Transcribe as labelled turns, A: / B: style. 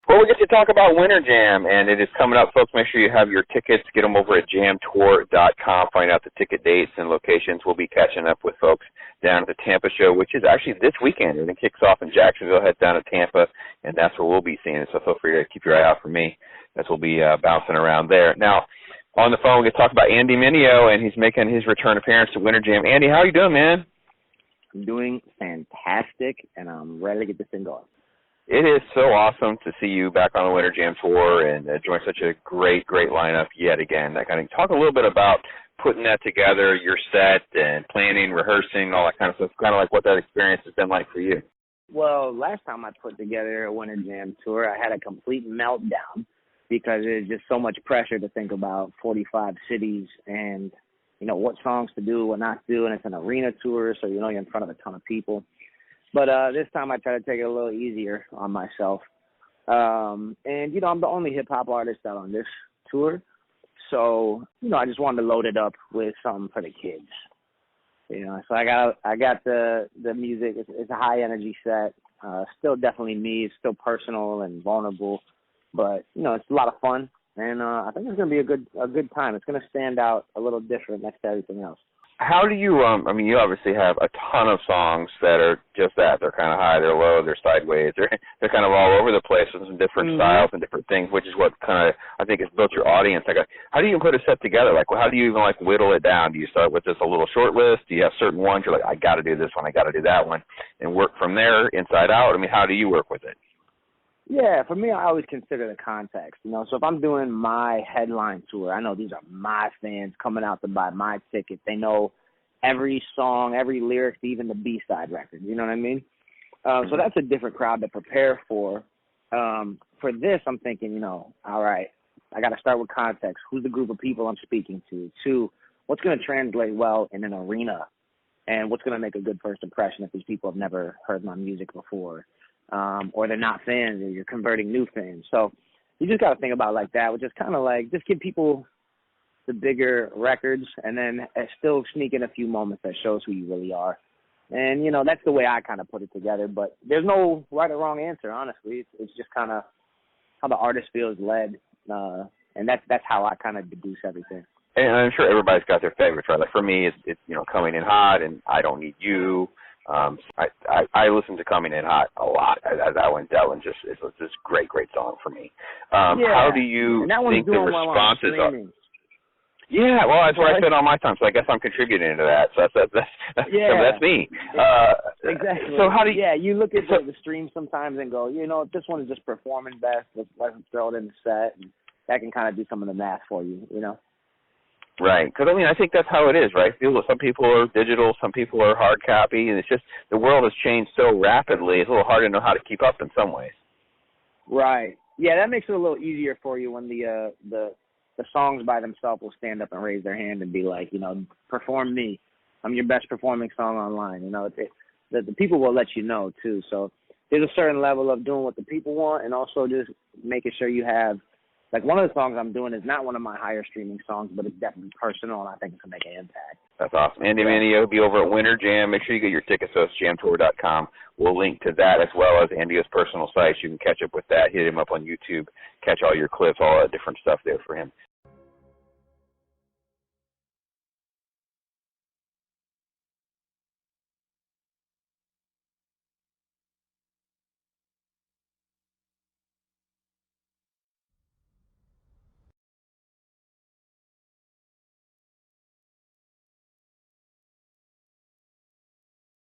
A: Well, we get to talk about Winter Jam, and it is coming up, folks. Make sure you have your tickets. Get them over at jamtour.com. Find out the ticket dates and locations. We'll be catching up with folks down at the Tampa show, which is actually this weekend. It kicks off in Jacksonville, heads down to Tampa, and that's where we'll be seeing it. So feel free to keep your eye out for me, as we'll be bouncing around there. Now, on the phone, we get to talk about Andy Mineo, and he's making his return appearance to Winter Jam. Andy, how are you doing, man?
B: I'm doing fantastic, and I'm ready to get this thing going.
A: It is so awesome to see you back on the Winter Jam tour and join such a great lineup yet again. That kind of talk a little bit about putting that together, your set, and planning, rehearsing, all that kind of stuff. Kind of like what that experience has been like for you.
B: Well, last time I put together a Winter Jam tour, I had a complete meltdown because there's just so much pressure to think about 45 cities and, you know, what songs to do, what not to do, and it's an arena tour, so you know you're in front of a ton of people. But this time I try to take it a little easier on myself. And, you know, I'm the only hip-hop artist out on this tour. So, you know, I just wanted to load it up with something for the kids. You know, so I got the music. It's a high-energy set. Still definitely me. It's still personal and vulnerable. But, you know, it's a lot of fun. And I think it's going to be a good time. It's going to stand out a little different next to everything else.
A: How do you, I mean, you obviously have a ton of songs that are just that. They're kind of high, they're low, they're sideways. They're kind of all over the place with some different styles and different things, which is what kind of, I think, has built your audience. Like, how do you put a set together? Like, how do you even, like, whittle it down? Do you start with just a little short list? Do you have certain ones? You're like, I got to do this one, I got to do that one, and work from there inside out? I mean, how do you work with it?
B: Yeah, for me, I always consider the context, you know. So if I'm doing my headline tour, I know these are my fans coming out to buy my ticket. They know every song, every lyric, even the B-side record. You know what I mean? So that's a different crowd to prepare for. For this, I'm thinking, you know, all right, I got to start with context. Who's the group of people I'm speaking to? 2, what's going to translate well in an arena? And what's going to make a good first impression if these people have never heard my music before? Or they're not fans, or you're converting new fans. So you just got to think about it like that, which is kind of like just give people the bigger records and then still sneak in a few moments that shows who you really are. And, you know, that's the way I kind of put it together. But there's no right or wrong answer, honestly. It's just kind of how the artist feels led. And that's how I kind of deduce everything.
A: And I'm sure everybody's got their favorites, right? Like for me, it's you know, Coming In Hot and I Don't Need You. I listen to Coming In Hot a lot. That one just is this great song for me. How do you think the responses are? Yeah, well, that's what I spend all my time, so I guess I'm contributing to that. So that's me.
B: Exactly.
A: So how do you?
B: Yeah, you look at the stream sometimes and go, you know, this one is just performing best. Let's throw it in the set, and that can kind of do some of the math for you, you know.
A: Right, because I mean, I think that's how it is, right? Some people are digital, some people are hard copy, and it's just the world has changed so rapidly. It's a little hard to know how to keep up in some ways.
B: Right. Yeah, that makes it a little easier for you when the songs by themselves will stand up and raise their hand and be like, you know, perform me. I'm your best performing song online. You know, the people will let you know too. So there's a certain level of doing what the people want, and also just making sure you have. Like, one of the songs I'm doing is not one of my higher streaming songs, but it's definitely personal, and I think it's going to make an impact.
A: That's awesome. Andy Mineo will be over at Winter Jam. Make sure you get your tickets, so it's jamtour.com. We'll link to that as well as Andy's personal sites. You can catch up with that. Hit him up on YouTube. Catch all your clips, all that different stuff there for him.